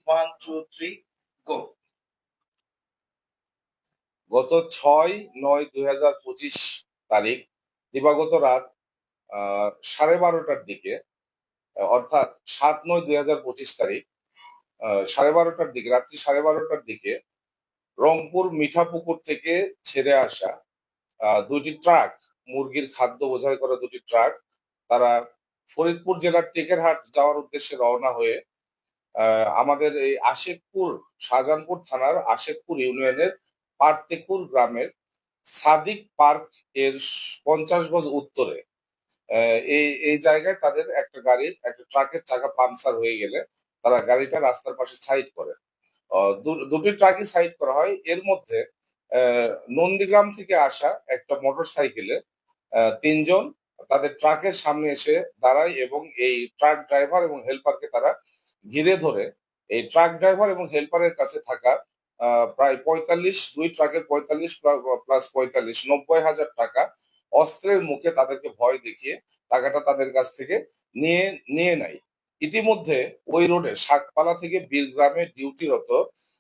1 2 3 গো। গত 6/9/2025 তারিখ দিবাগত রাত 12:30টার দিকে, অর্থাৎ 7/9/2025 তারিখ 12:30টার দিকে, রাত্রি 12:30টার দিকে রংপুর মিঠাপুকুর থেকে ছেড়ে আসা দুটি ট্রাক, মুরগির খাদ্য বোঝাই করা দুটি ট্রাক, তারা ফরিদপুর জেলার টেকেরহাট যাওয়ার উদ্দেশ্যে রওনা হয়ে আমাদের এই আশেকপুর, শাহজাহানপুর থানার আশেকপুর ইউনিয়নের পাটতেকুর গ্রামের সাদিক পার্ক এর 50 গজ উত্তরে এই এই জায়গায় তাদের একটা ট্রাকের চাকা পাংচার হয়ে গেলে তারা গাড়িটা রাস্তার পাশে সাইড করে। দুটি ট্রাকই সাইড করা হয়। এর মধ্যে নন্দীগ্রাম থেকে আসা একটা মোটর সাইকেলে 3 জন তাদের ট্রাকের সামনে এসে দাঁড়ায় এবং এই ট্রাক ড্রাইভার এবং হেল্পারকে তারা ঘিরে ধরে এই ট্রাক ড্রাইভার এবং হেল্পারের কাছে থাকা প্রায় 45, দুই ট্রাকের 45 প্লাস 45, 90,000 টাকা অস্ত্রের মুখে তাদেরকে ভয় দেখিয়ে টাকাটা তাদের কাছ থেকে নিয়ে নিয়ে নেয়। ইতিমধ্যে ওই রোডে শাকপালা থেকে বীরগ্রামে ডিউটিরত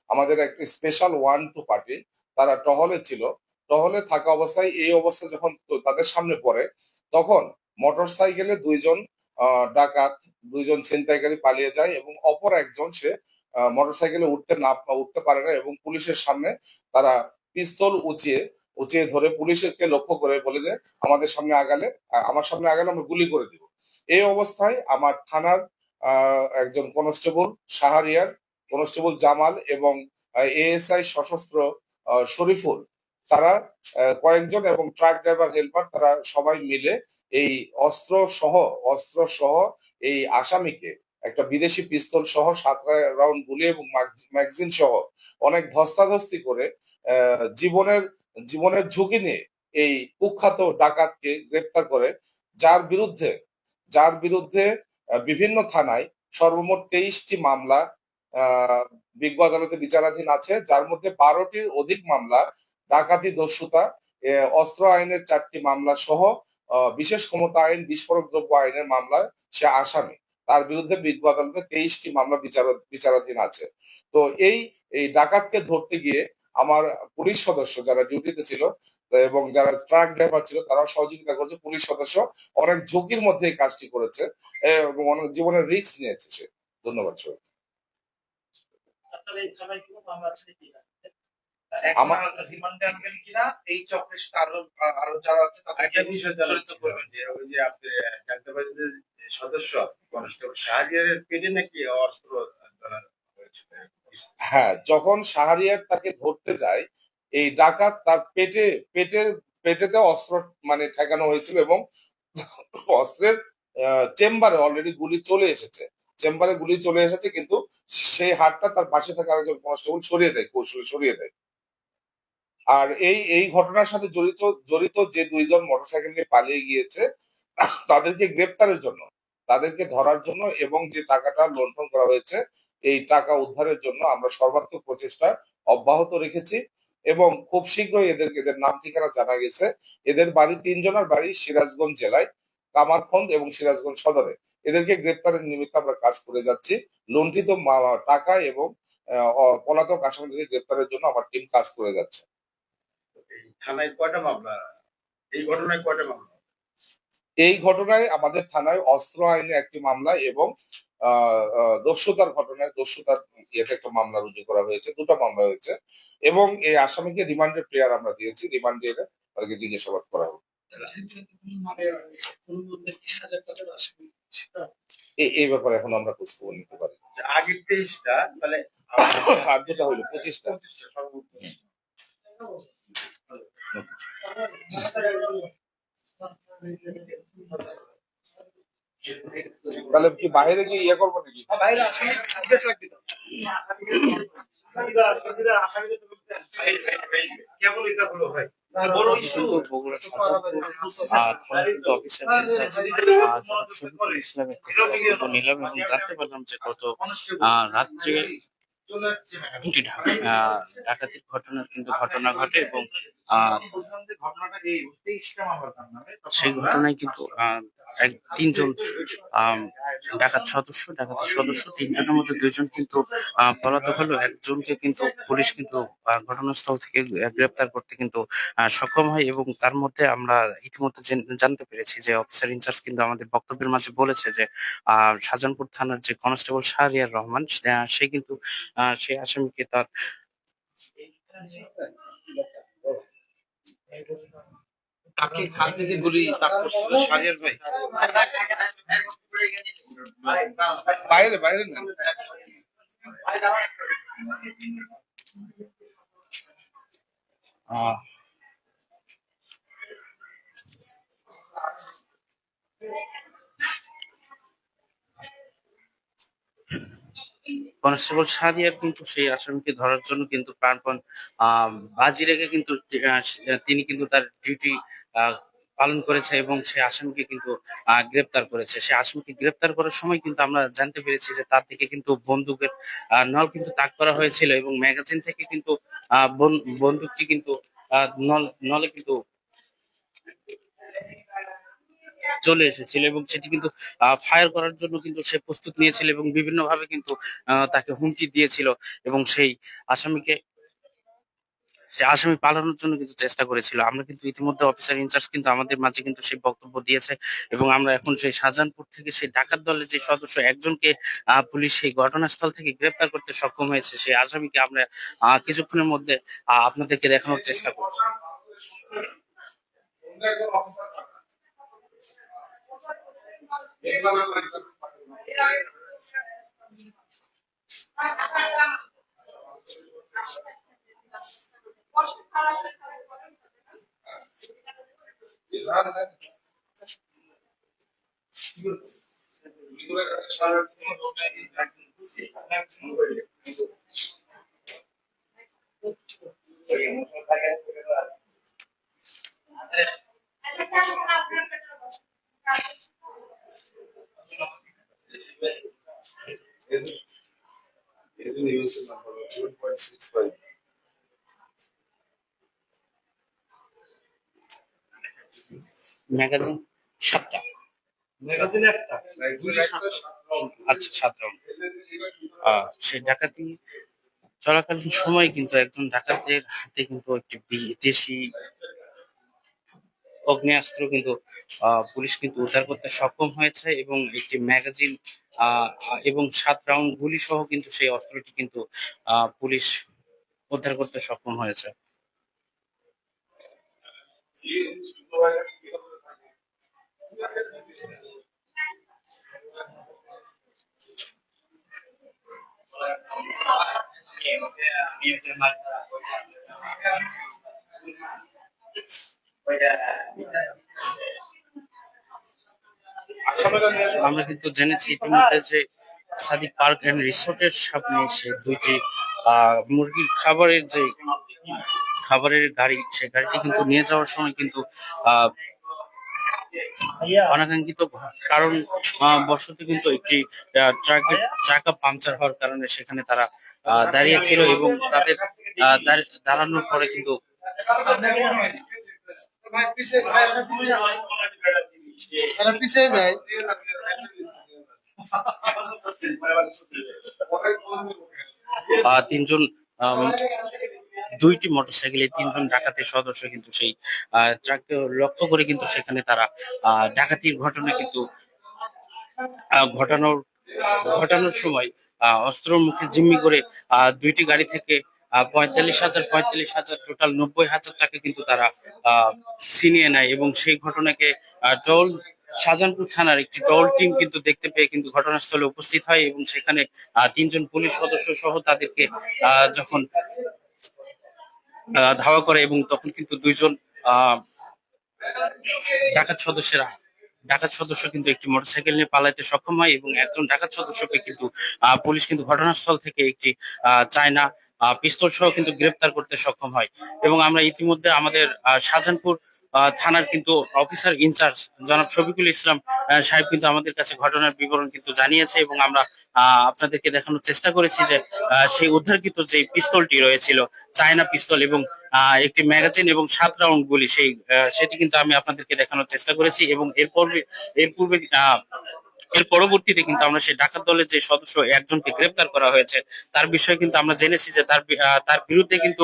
আমাদের একটি স্পেশাল 1-2 পার্টি তারা টহলে ছিল। টহলে থাকা অবস্থায় এই অবস্থা যখন তাদের সামনে পড়ে, তখন মোটর সাইকেলে 2 জন ডাকাত, 2 জন ছিনতাইকারী পালিয়ে যায় এবং অপর একজন সে মোটর সাইকেলে উঠতে পারে না এবং পুলিশের সামনে তারা পিস্তল উঁচিয়ে উঁচিয়ে ধরে পুলিশকে লক্ষ্য করে বলে যে আমার সামনে আগালে আমরা গুলি করে দিব। এই অবস্থায় আমার থানার একজন কনস্টেবল শাহরিয়ার, কনস্টেবল জামাল এবং এএসআই সশস্ত্র শরীফুল, তারা কয়েকজন এবং ট্রাক ড্রাইভার হেল্পার তারা সবাই মিলে এই অস্ত্র সহ এই আসামিকে একটা বিদেশি পিস্তল সহ 7 রাউন্ড গুলি এবং ম্যাগজিন সহ অনেক ধস্তাধস্তি করে জীবনের ঝুঁকি নিয়ে এই কুখ্যাত ডাকাতকে গ্রেপ্তার করে, যার বিরুদ্ধে বিভিন্ন থানায় সর্বমোট 23টি মামলা বিজ্ঞ আদালতে বিচারাধীন আছে, যার মধ্যে 12টির অধিক মামলা ডাকাতি, দস্যুতা, অস্ত্র আইনের 4টি মামলা সহ বিশেষ ক্ষমতা আইন, বিস্ফোরক দ্রব্য আইনের মামলায় সে আসামি। তার বিরুদ্ধে বিজ্ঞ আদালতে 23টি মামলা বিচারাধীন আছে। তো এই ডাকাতকে ধরতে গিয়ে আমার পুলিশ সদস্য যারা ডিউটিতে ছিল এবং যারা ট্রাক ড্রাইভার ছিল তারাও সহযোগিতা করছে। পুলিশ সদস্য অনেক ঝুঁকির মধ্যে এই কাজটি করেছে এবং অনেক জীবনের রিস্ক নিয়েছে সে। ধন্যবাদ সবাই। আমার রিমান্ডে আনবেন কিনা এই চক্রের আরো যারা আছে তাদেরকে বিষয় জড়িত করবেন, যে ওই যে আপনি জানতে পারেন যে সদস্য কনস্টেবল শাহরিয়ারের পেটে নাকি অস্ত্র হয়েছে। হ্যাঁ, যখন শাহরিয়ার তাকে ধরতে যায়, এই ডাকাত তার পেটেতে অস্ত্র মানে ঠেকানো হয়েছিল এবং অস্ত্রের চেম্বারে অলরেডি গুলি চলে এসেছে, কিন্তু সেই হাতটা তার পাশে থাকা আরেকজন কনস্টেবল কৌশলে সরিয়ে দেয়। আর এই ঘটনার সাথে জড়িত যে 2 জন মোটরসাইকেল নিয়ে পালিয়ে গিয়েছে তাদেরকে গ্রেপ্তারের জন্য, তাদেরকে ধরার জন্য এবং যে টাকাটা লুণ্ঠন করা হয়েছে এই টাকা উদ্ধারের জন্য আমরা সর্বাত্মক প্রচেষ্টা অব্যাহত রেখেছি এবং খুব শীঘ্রই এদের নাম ঠিকানা জানা গেছে। এদের বাড়ি 3 জনের বাড়ি সিরাজগঞ্জ জেলায় কামারখন্দ এবং সিরাজগঞ্জ সদরে। এদেরকে গ্রেপ্তারের নিমিত্তে আমরা কাজ করে যাচ্ছি। লুণ্ঠিত টাকা এবং পলাতক আসামিদেরকে গ্রেপ্তারের জন্য আমার টিম কাজ করে যাচ্ছে। থানায় কয়টা মামলা? এই ঘটনায় কয়টা মামলা? এই ঘটনায় আমাদের থানায় অস্ত্র আইনে একটি মামলা এবং দস্যুতার ইয়েতে একটা মামলা রুজু করা হয়েছে, 2টা মামলা হয়েছে এবং এই আসামিকে রিমান্ডের প্রেয়ার আমরা দিয়েছি। রিমান্ডে এলে তাদেরকে জিজ্ঞাসাবাদ করা হবে। এই ব্যাপারে এখন আমরা খোঁজ খবর নিতে পারি। আগের 23টা, তাহলে আর 2টা হলো 25টা। তাহলে কি বাইরে গিয়ে ইয়ে করবো নাকি? বাইরে আসামি জিজ্ঞেস রাখবি তো। কেবল এটা হলো ভাই বড় ইস্যু। বগুড়া শাহজাহানপুর অফিসার ইসলামের নিলাম এবং জানতে পারলাম যে গত রাত্রে ডাকাতির ঘটনা ঘটে এবং বুঝলাম যে ঘটনাটা এই 23টা মামলার নামে সেই ঘটনায় কিন্তু তিনজন ডাকাতের সদস্য তিনজনের মধ্যে দুইজন কিন্তু পলাতক হলো, একজনকে কিন্তু পুলিশ কিন্তু ঘটনাস্থল থেকে গ্রেপ্তার করতে কিন্তু সক্ষম হয়। এবং তার মধ্যে আমরা ইতিমধ্যে জানতে পেরেছি যে অফিসার ইনচার্জ কিন্তু আমাদের বক্তব্যের মাঝে বলেছে যে শাহজাহানপুর থানার যে কনস্টেবল শাহরিয়ার রহমান, সে কিন্তু সেই আসামিকে তার তাকে খান থেকে গুলি তাক করছিল শাহরিয়ার ভাই। বাইরে বাইরে না। আহ কনস্টেবল শাহরিয়ার কিন্তু সেই আসামিকে ধরার জন্য কিন্তু প্রাণপণ বাজি রেখে কিন্তু তিনি কিন্তু তার ডিউটি পালন করেছে এবং সেই আসামিকে কিন্তু গ্রেপ্তার করেছে। সেই আসামিকে গ্রেপ্তার করার সময় কিন্তু আমরা জানতে পেরেছি যে তার দিকে কিন্তু বন্দুকের নল কিন্তু তাক করা হয়েছিল এবং ম্যাগাজিন থেকে কিন্তু বন্দুকটি কিন্তু নলে কিন্তু চলে এসেছিল এবং সেটি কিন্তু ফায়ার করার জন্য কিন্তু সে প্রস্তুত নিয়েছিল এবং বিভিন্ন ভাবে কিন্তু তাকে হুমকি দিয়েছিল এবং সে আসামি পালানোর জন্য কিন্তু চেষ্টা করেছিল। আমরা কিন্তু ইতিমধ্যে অফিসার ইনচার্জ কিন্তু আমাদের মাঝে কিন্তু সেই বক্তব্য দিয়েছে এবং আমরা এখন সেই শাহজাহানপুর থেকে সেই ডাকাত দলের যে সদস্য একজনকে পুলিশ সেই ঘটনাস্থল থেকে গ্রেপ্তার করতে সক্ষম হয়েছে। সেই আসামিকে আমরা কিছুক্ষণের মধ্যে আপনাদেরকে দেখানোর চেষ্টা করব। ম্যাগাজিন 7টা, ম্যাগাজিনে একটা আচ্ছা 7 রাউন্ড। সেই ডাকাতি চলাকালীন সময় কিন্তু একজন ডাকাতের হাতে কিন্তু একটি বিদেশি আগ্নেয়াস্ত্র কিন্তু পুলিশ কিন্তু উদ্ধার করতে সক্ষম হয়েছে এবং একটি ম্যাগাজিন এবং 7 রাউন্ড গুলি সহ কিন্তু সেই অস্ত্রটি কিন্তু পুলিশ উদ্ধার করতে সক্ষম হয়েছে। আমরা কিন্তু জেনেছি ইতিমধ্যে যে সাদিক পার্ক এন্ড রিসোর্টের সামনে এসে দুইটি মুরগির খাবারের গাড়ি, সেই গাড়িটি কিন্তু নিয়ে যাওয়ার সময় কিন্তু আহ অনাকাঙ্ক্ষিত কারণ বশত কিন্তু একটি ট্রাকের চাকা পাংচার হওয়ার কারণে সেখানে তারা দাঁড়িয়েছিল এবং তাদের দাঁড়ানোর পরে কিন্তু তিনজন দুইটি মোটরসাইকেলে তিনজন ডাকাতের সদস্য কিন্তু সেই ট্রাককে লক্ষ্য করে কিন্তু সেখানে তারা ডাকাতির ঘটনা কিন্তু ঘটানোর ঘটানোর সময় অস্ত্রের মুখে জিম্মি করে দুইটি গাড়ি থেকে 45,000 টোটাল 90,000 টাকা কিন্তু তারা ছিনিয়ে নেয় এবং সেই ঘটনাকে টোল শাহজাহানপুর থানার একটি টোল টিম কিন্তু দেখতে পেয়ে কিন্তু ঘটনাস্থলে উপস্থিত হয় এবং সেখানে তিনজন পুলিশ সদস্য সহ তাদেরকে যখন ধাওয়া করে এবং তখন কিন্তু দুইজন ডাকাত সদস্য কিন্তু একটি মোটরসাইকেল নিয়ে পালাইতে সক্ষম হয় এবং একজন ডাকাত সদস্যকে কিন্তু পুলিশ কিন্তু ঘটনাস্থল থেকে একটি চায়না পিস্তল সহ কিন্তু গ্রেপ্তার করতে সক্ষম হয়। এবং আমরা ইতিমধ্যে আমাদের শাহজাহানপুর থানার কিন্তু অফিসার ইনচার্জ জনাব শফিকুল ইসলাম সাহেব কিন্তু আমাদের কাছে ঘটনার বিবরণ কিন্তু জানিয়েছে, এবং আমরা আপনাদেরকে দেখানোর চেষ্টা করেছি যে সেই উদ্ধারকৃত যে পিস্তলটি রয়েছিল, চায়না পিস্তল, এবং একটি ম্যাগাজিন এবং 7 রাউন্ড গুলি, সেটি কিন্তু আমি আপনাদেরকে দেখানোর চেষ্টা করেছি। এবং এর পূর্বে এর পরবর্তীতে কিন্তু আমরা সেই ডাকাত দলের যে সদস্য একজনকে গ্রেপ্তার করা হয়েছে, তার বিষয়ে কিন্তু আমরা জেনেছি যে তার বিরুদ্ধে কিন্তু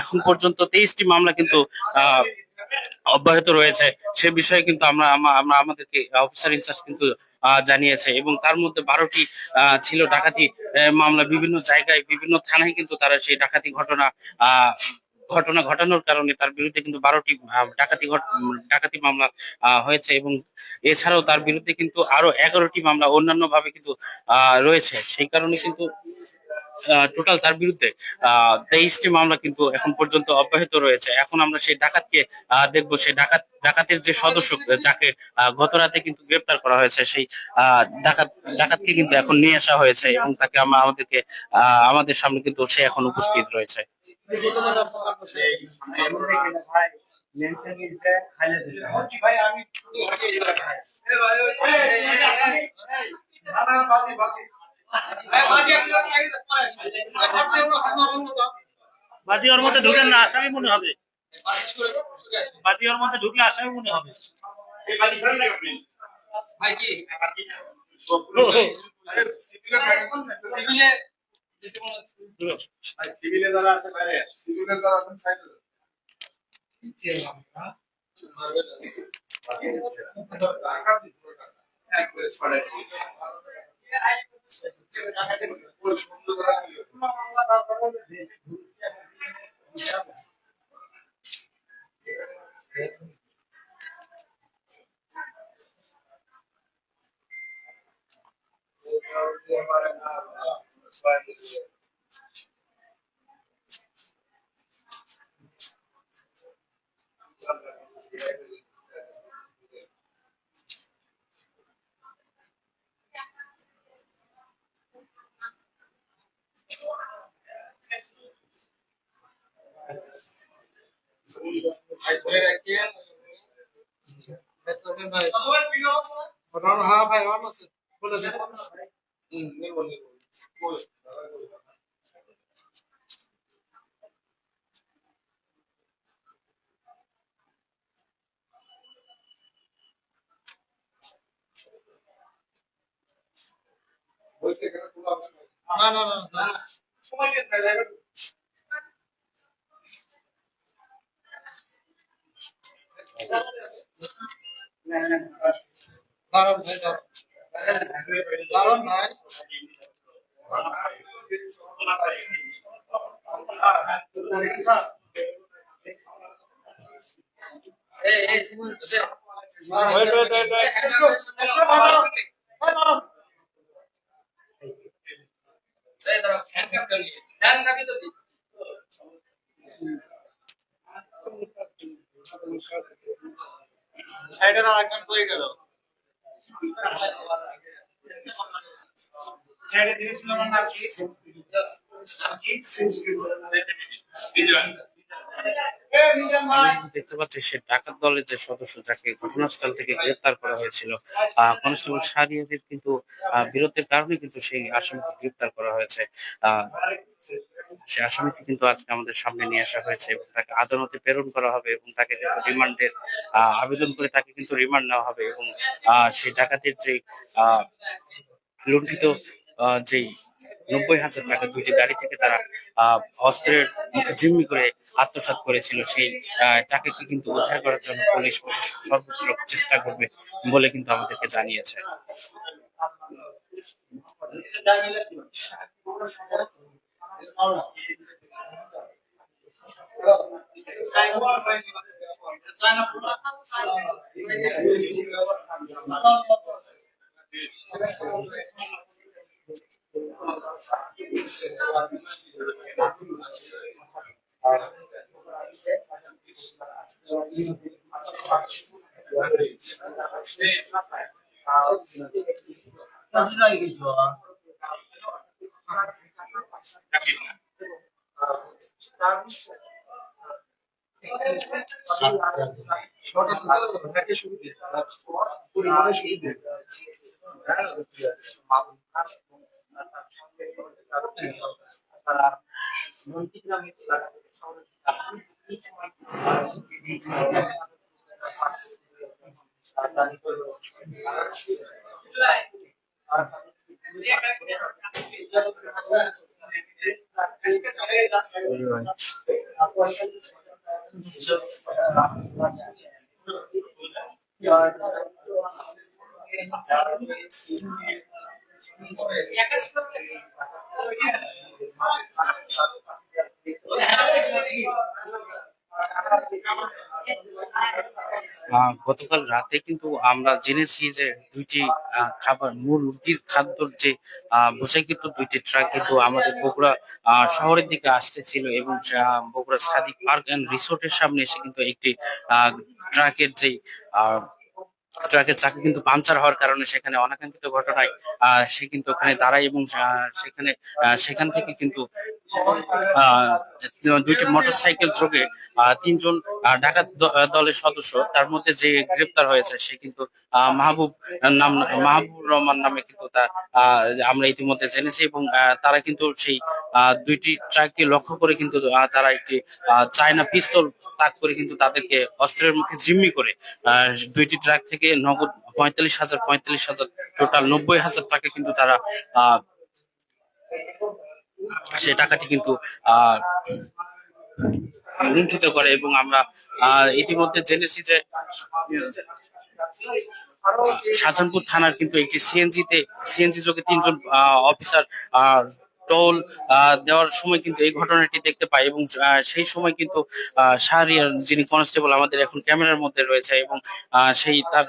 এখন পর্যন্ত 23টি মামলা কিন্তু আহ অব্যাহত রয়েছে। সে বিষয়ে কিন্তু আমরা আমাদেরকে অফিসার ইনচার্জ কিন্তু জানিয়েছে, এবং তার মধ্যে 12টি ছিল ডাকাতি মামলা। বিভিন্ন জায়গায় বিভিন্ন থানায় কিন্তু তারা সেই আহ ঘটনা ঘটানোর কারণে তার বিরুদ্ধে কিন্তু 12টি ডাকাতি মামলা হয়েছে, এবং এছাড়াও তার বিরুদ্ধে কিন্তু আরো 11টি মামলা অন্যান্য ভাবে কিন্তু রয়েছে। সেই কারণে কিন্তু টোটাল তার বিরুদ্ধে 23টি মামলা কিন্তু এখন পর্যন্ত অব্যাহত রয়েছে। এখন আমরা সেই ডাকাতকে দেখবো, সেই ডাকাতের যে সদস্য যাকে গত রাতে কিন্তু গ্রেপ্তার করা হয়েছে, সেই ডাকাতকে কিন্তু এখন নিয়ে আসা হয়েছে, এবং তাকে আমাদের সামনে কিন্তু সে এখন উপস্থিত রয়েছে। বাদী ওর মধ্যে ঢুকেন না, আসামি মনে হবে। বাদী ওর মধ্যে ঢুকলে আসামি মনে হবে। সিভিলে যারা আছে বাইরে, সিভিলে যারা আছেন সাইডে হ্যাঁ ভাই অন আছে বলেছে না না না না সময় দিন ভাই দারুন ভাই দারুন ভাই সাইডে না একদম হয়ে গেল সাইডে দিয়েছিল না কি দেখতে পাচ্ছি সে ডাকাত দলের যে সদস্য যাকে ঘটনাস্থল থেকে গ্রেপ্তার করা হয়েছিল, কনস্টেবল শাহরিয়ারের কিন্তু বিরোধের কারণে কিন্তু সেই আসামিকে গ্রেপ্তার করা হয়েছে। আহ সে আসামিকে কিন্তু আজকে আমাদের সামনে নিয়ে আসা হয়েছে, এবং তাকে আদালতে প্রেরণ করা হবে, এবং তাকে কিন্তু রিমান্ডের আবেদন করে তাকে কিন্তু রিমান্ড নেওয়া হবে, এবং সেই ডাকাতের যে লুণ্ঠিত যেই 90,000 টাকা দুইটি গাড়ি থেকে তারা অস্ত্রের মুখে জিম্মি করে আত্মসাৎ করেছিল, সেই টাকাকে কিন্তু উদ্ধার করার জন্য পুলিশ সর্বোচ্চ চেষ্টা করবে বলে কিন্তু আমাদেরকে জানিয়েছে। গতকাল রাতে কিন্তু আমরা জেনেছি যে দুইটি খাবার মুরগির খাদ্যর যে বোঝাই কিন্তু দুইটি ট্রাক কিন্তু আমাদের বগুড়া শহরের দিকে আসতেছিল এবং বগুড়া সাদিক পার্ক এন্ড রিসোর্টের সামনে এসে কিন্তু একটি ট্রাকের যে ট্রাকের চাকা কিন্তু পাংচার হওয়ার কারণে সেখানে অনাকাঙ্ক্ষিত ঘটনায় সে কিন্তু ওখানে দাঁড়ায় এবং সেখান থেকে কিন্তু আহ দুইটি মোটরসাইকেল যোগে তিনজন ডাকাত দলের সদস্য, তার মধ্যে যে গ্রেপ্তার হয়েছে সে কিন্তু মাহবুব রহমান নামে কিন্তু তা আমরা ইতিমধ্যে জেনেছি এবং তারা কিন্তু সেই দুইটি ট্রাককে লক্ষ্য করে কিন্তু তারা একটি চায়না পিস্তল তাক করে কিন্তু তাদেরকে অস্ত্রের মুখে জিম্মি করে দুইটি ট্রাক থেকে নগদ 45,000 টোটাল 90,000 টাকা কিন্তু তারা আহ সে টাকাটি কিন্তু আহ লুণ্ঠিত করে এবং আমরা ইতিমধ্যে জেনেছি যে শাহজাহানপুর থানার কিন্তু একটি সিএনজি যোগে তিনজন অফিসার টোল দেওয়ার সময় কিন্তু এই ঘটনাটি দেখতে পাই এবং সেই সময় কিন্তু শাহরিয়ার যিনি কনস্টেবল আমাদের এখন ক্যামেরার মধ্যে রয়েছে এবং সেই তার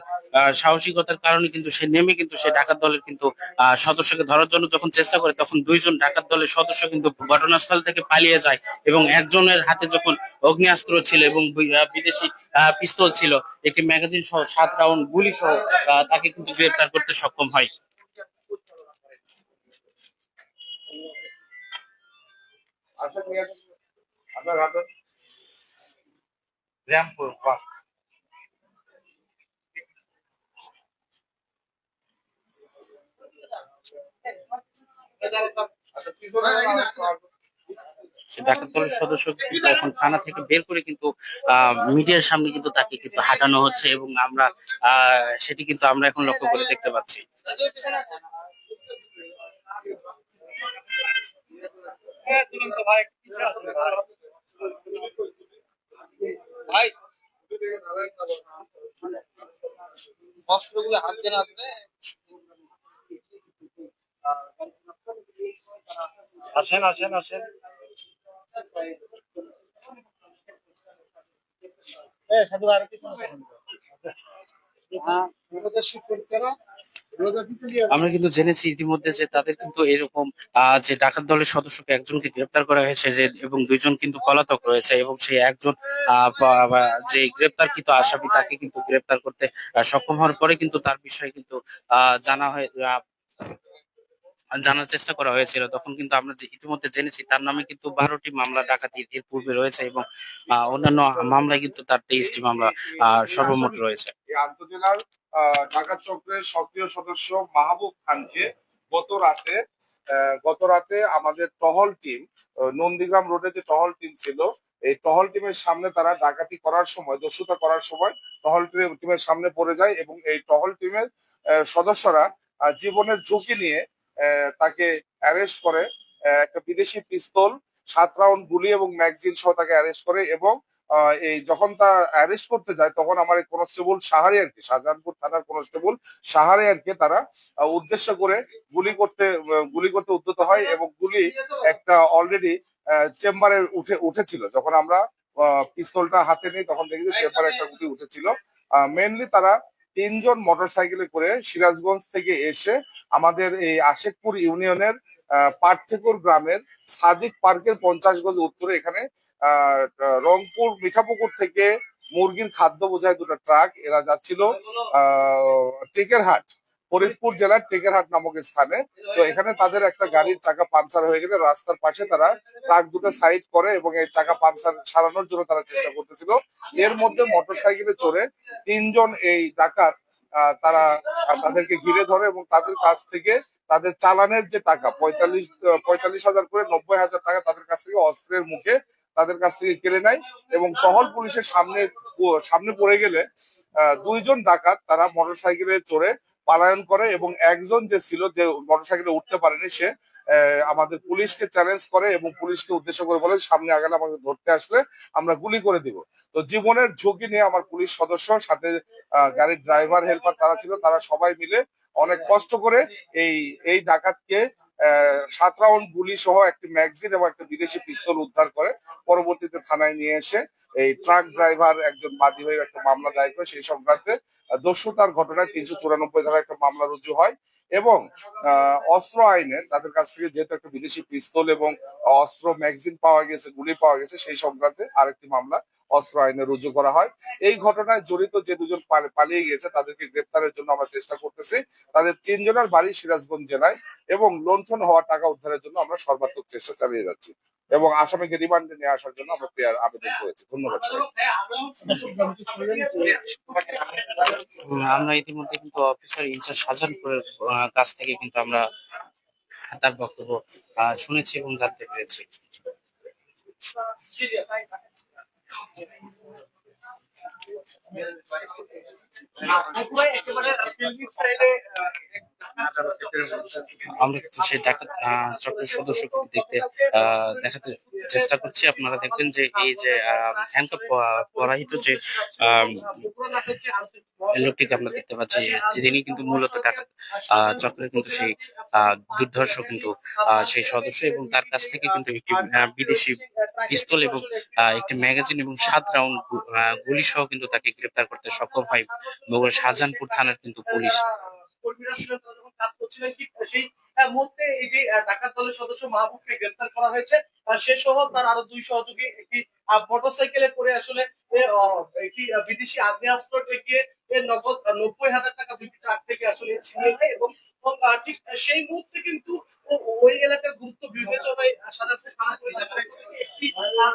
সাহসিকতার কারণে কিন্তু সে নেমে কিন্তু সে ডাকাত দলের কিন্তু সদস্যকে ধরার জন্য যখন চেষ্টা করে তখন দুইজন ডাকাত দলের সদস্য কিন্তু ঘটনাস্থল থেকে পালিয়ে যায় এবং একজনের হাতে যখন অগ্নিয়াস্ত্র ছিল এবং বিদেশি পিস্তল ছিল, একটি ম্যাগাজিন সহ 7 রাউন্ড গুলি সহ তাকে কিন্তু গ্রেপ্তার করতে সক্ষম হয়। সে ডাকাত দলের সদস্য কিন্তু এখন থানা থেকে বের করে কিন্তু মিডিয়ার সামনে কিন্তু তাকে কিন্তু হাঁটানো হচ্ছে এবং আমরা সেটি কিন্তু আমরা এখন লক্ষ্য করে দেখতে পাচ্ছি। ভাই অস্ত্রগুলো হাতে না আসেন আসেন আসেন আমরা কিন্তু জেনেছি ইতিমধ্যে যে তাদের কিন্তু এরকম যে ডাকাত দলের সদস্যকে একজনকে গ্রেপ্তার করা হয়েছে যে এবং দুইজন কিন্তু পলাতক রয়েছে এবং সেই একজন যে গ্রেপ্তারকৃত আসামি তাকে কিন্তু গ্রেপ্তার করতে সক্ষম হওয়ার পরে কিন্তু তার বিষয়ে কিন্তু জানার চেষ্টা করা হয়েছিল। তখন কিন্তু আমরা যে ইতিমধ্যে জেনেছি তার নামে কিন্তু 12টি মামলা ডাকাতির এর পূর্বে রয়েছে এবং অন্যান্য মামলায় কিন্তু তার 23টি মামলা সর্বমোট রয়েছে। এই আন্তজেলার ডাকাত চক্রের সক্রিয় সদস্য মাহবুব খানকে গত রাতে আমাদের টহল টিম নন্দীগ্রাম রোডে যে টহল টিম ছিল এই টহল টিমের সামনে তারা ডাকাতি করার সময় দস্যুতা করার সময় টহল টিমের সামনে পড়ে যায় এবং এই টহল টিমের সদস্যরা জীবনের ঝুঁকি নিয়ে তাকে অ্যারেস্ট করে, একটা বিদেশি পিস্তল 7 রাউন্ড গুলি এবং ম্যাগজিন সহ তাকে অ্যারেস্ট করে এবং এই যখন তা অ্যারেস্ট করতে যায় তখন আমার এই কনস্টেবল শাহরিয়ারকে, শাহজাহানপুর থানার কনস্টেবল শাহরিয়ারকে তারা উদ্দেশ্য করে গুলি করতে উদ্যত হয় এবং গুলি একটা অলরেডি চেম্বারে উঠেছিল। যখন আমরা পিস্তলটা হাতে নিই তখন দেখি যে চেম্বারে একটা গুলি উঠেছিল। মেনলি তারা 3 জন মোটরসাইকেলে করে সিরাজগঞ্জ থেকে এসে আমাদের এই আশেকপুর ইউনিয়নের পার্থেকুর গ্রামের সাদিক পার্কের 50 গজ উত্তরে এখানে রংপুর মিঠাপুকুর থেকে মুরগির খাদ্য বোঝায় দুটো ট্রাক, এরা যাচ্ছিল টেকেরহাট। ফরিদপুর জেলার টেকেরহাট নামক স্থানে। তো এখানে তাদের একটা গাড়ির চাকা পাঞ্চার হয়ে গেলে রাস্তার পাশে তারা ট্রাক দুটো সাইড করে এবং এই চাকা পাঞ্চার সারানোর জন্য তারা চেষ্টা করতেছিল। এর মধ্যে মোটরসাইকেলে চড়ে 3 জন এই ডাকাত তারা তাদেরকে ঘিরে ধরে এবং তাদের কাছ থেকে তাদের চালানের যে টাকা 45,000 করে 90,000 টাকা তাদের কাছ থেকে অস্ত্রের মুখে তাদের কাছ থেকে কেড়ে নেয় এবং টহল পুলিশের সামনে পড়ে গেলে 2 জন ডাকাত তারা মোটরসাইকেলে চড়ে পালায়ন করে এবং একজন যে ছিল যে মোটরসাইকেলে উঠতে পারেনি সে আমাদের পুলিশকে চ্যালেঞ্জ করে এবং পুলিশকে উদ্দেশ্য করে বলে সামনে আগালে আমাকে ধরতে আসলে আমরা গুলি করে দিব। তো জীবনের ঝুঁকি নিয়ে আমার পুলিশ সদস্য সাথে গাড়ির ড্রাইভার হেল্পার তারা ছিল, তারা সবাই মিলে অনেক কষ্ট করে এই ডাকাতকে 7 রাউন্ড গুলি সহ একটি ম্যাগাজিন এবং একটা বিদেশি পিস্তল উদ্ধার করে পরবর্তীতে থানায় নিয়ে এসে এই ট্রাক ড্রাইভার একজন বাদী হয়ে একটা মামলা দায়ের করে সেই সংক্রান্তে দস্যুতার ঘটনায় 394 ধারায় একটা মামলা রুজু হয় এবং অস্ত্র আইনে তাদের কাছ থেকে যেহেতু একটা বিদেশি পিস্তল এবং অস্ত্র ম্যাগাজিন পাওয়া গেছে, গুলি পাওয়া গেছে, সেই সংক্রান্তে আরেকটি মামলা অস্ত্র আইনে রুজু করা হয়। এই ঘটনায় জড়িত যে 2 জন পালিয়ে গেছে তাদেরকে গ্রেপ্তারের জন্য আমরা চেষ্টা করতেছি। তাদের 3 জনের বাড়ি সিরাজগঞ্জ জেলায় এবং লুণ্ঠন হওয়া টাকা উদ্ধারের জন্য আমরা সর্বাত্মক চেষ্টা চালিয়ে যাচ্ছি এবং আসামিকে রিমান্ডে নিয়ে আসার জন্য আমরা প্রেয়ার আবেদন করেছি। ধন্যবাদ। আমরা ইতিমধ্যে কিন্তু অফিসার ইনচার্জ শাহজাহানপুরের কাছ থেকে কিন্তু আমরা তার বক্তব্য শুনেছি এবং জানতে পেরেছি। আমরা কিন্তু সেই ডাকাত চক্রের সদস্য দেখাতে চেষ্টা করছি। আপনারা দেখবেন যে এই যে হ্যান্ডকাপ পরাহিত যে লোকটিকে আমরা দেখতে পাচ্ছি, তিনি কিন্তু মূলত ডাকাত চক্রের কিন্তু সেই দুর্ধর্ষ কিন্তু সেই সদস্য এবং তার কাছ থেকে কিন্তু একটি বিদেশি পিস্তল এবং একটি ম্যাগাজিন এবং 7 রাউন্ড গুলি সহ কিন্তু তাকে গ্রেপ্তার করতে সক্ষম হয় বগুড়া শাহজাহানপুর থানার কিন্তু পুলিশ। সেই মুহূর্তে এই যে ডাকাত দলের সদস্য মাহবুবকে গ্রেফতার করা হয়েছে, সে সহ তার আরো 2 সহযোগী একটি মোটরসাইকেলে করে আসলে একটি বিদেশি আগ্নেয়াস্ত্র ঠেকিয়ে নগদ 90,000 টাকা দুটি ট্রাক থেকে আসলে ছিনিয়ে নেয় এবং ঠিক সেই মুহূর্তে কিন্তু ওই এলাকার গুরুত্ব বিবেচনায় সাদাসে থানা পুলিশ একটি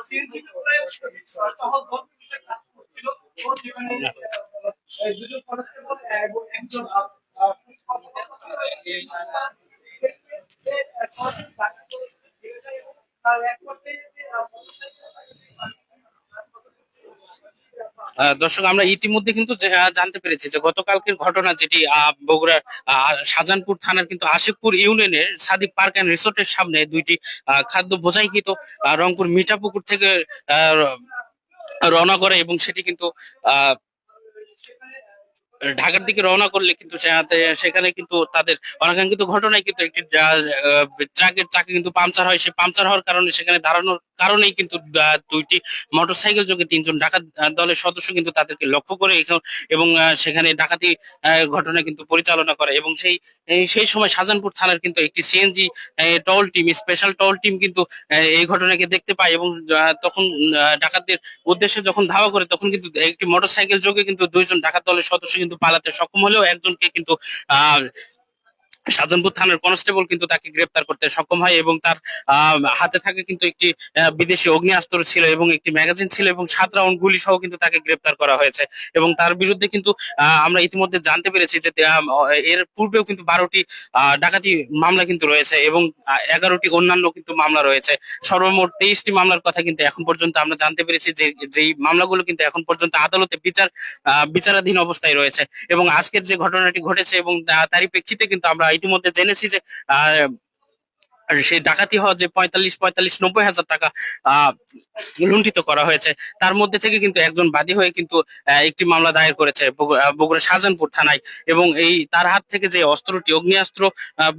সিএনজি টহল দল কাজ করছিল ও যেখানে 2 জন কনস্টেবল এবং একজন দর্শক, আমরা ইতিমধ্যে কিন্তু জানতে পেরেছি যে গতকালকের ঘটনা যেটি বগুড়ার শাহজাহানপুর থানার কিন্তু আশিকপুর ইউনিয়নের সাদিক পার্ক এন্ড রিসোর্টের সামনে 2টি খাদ্য বোঝাইকৃত রংপুর মিঠাপুকুর থেকে রওনা করে এবং সেটি কিন্তু ঢাকার দিকে রওনা করলে কিন্তু সেখানে কিন্তু তাদের অনাকাঙ্ক্ষিত ঘটনায় কিন্তু একটি ট্রাকের চাকা কিন্তু পাংচার হয়। সেই পাংচার হওয়ার কারণে সেখানে দাঁড়ানোর কারণেই কিন্তু 2টি মোটরসাইকেল যোগে 3 জন ডাকাত দলের সদস্য কিন্তু তাদেরকে লক্ষ্য করে এবং সেখানে ডাকাতি ঘটনা কিন্তু পরিচালনা করে এবং সেই সময় শাহজাহানপুর থানার কিন্তু একটি সিএনজি টহল টিম, স্পেশাল টহল টিম কিন্তু এই ঘটনাকে দেখতে পায় এবং তখন ডাকাতদের উদ্দেশ্যে যখন ধাওয়া করে তখন কিন্তু একটি মোটরসাইকেল যোগে কিন্তু 2 জন ডাকাত দলের সদস্য কিন্তু পালাতে সক্ষম হলেও একজনকে কিন্তু শাহজাহানপুর থানার কনস্টেবল কিন্তু তাকে গ্রেপ্তার করতে সক্ষম হয় এবং তার হাতে থাকে কিন্তু একটি বিদেশি অগ্নিয়াস্ত্র ছিল এবং একটি ম্যাগাজিন ছিল এবং 7 রাউন্ড গুলি সহ কিন্তু তাকে গ্রেপ্তার করা হয়েছে এবং তার বিরুদ্ধে কিন্তু আমরা ইতিমধ্যে জানতে পেরেছি যে এর পূর্বেও কিন্তু 12টি ডাকাতি মামলা কিন্তু রয়েছে এবং 11টি অন্যান্য কিন্তু মামলা রয়েছে। সর্বমোট 23টি মামলার কথা কিন্তু এখন পর্যন্ত আমরা জানতে পেরেছি যে যেই মামলাগুলো কিন্তু এখন পর্যন্ত আদালতে বিচারাধীন অবস্থায় রয়েছে এবং আজকের যে ঘটনাটি ঘটেছে এবং তারই প্রেক্ষিতে কিন্তু আমরা ইতিমধ্যে জেনেছি যে সেই ডাকাতি হওয়া যে 45,000-90,000 টাকা লুণ্ঠিত করা হয়েছে তার মধ্যে থেকে কিন্তু একজন বাদী হয়ে কিন্তু একটি মামলা দায়ের করেছে বগুড়া শাহজাহানপুর থানায় এবং তার হাত থেকে যে অস্ত্রটি অগ্নিয়াস্ত্র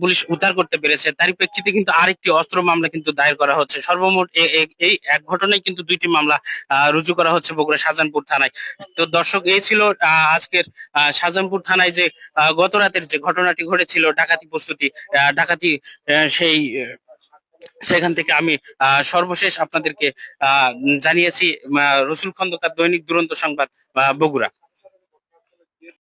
পুলিশ উদ্ধার করতে পেরেছে তারই প্রেক্ষিতে কিন্তু আরেকটি অস্ত্র মামলা কিন্তু দায়ের করা হচ্ছে। সর্বমোট এই এক ঘটনায় কিন্তু 2টি মামলা রুজু করা হচ্ছে বগুড়া শাহজাহানপুর থানায়। তো দর্শক, এই ছিল আজকের শাহজাহানপুর থানায় যে গত রাতের যে ঘটনাটি ঘটেছিল ডাকাতি সেখান থেকে আমি সর্বশেষ আপনাদেরকে জানিয়েছি। রসুল খন্দকার, দৈনিক দুরন্ত সংবাদ, বগুড়া।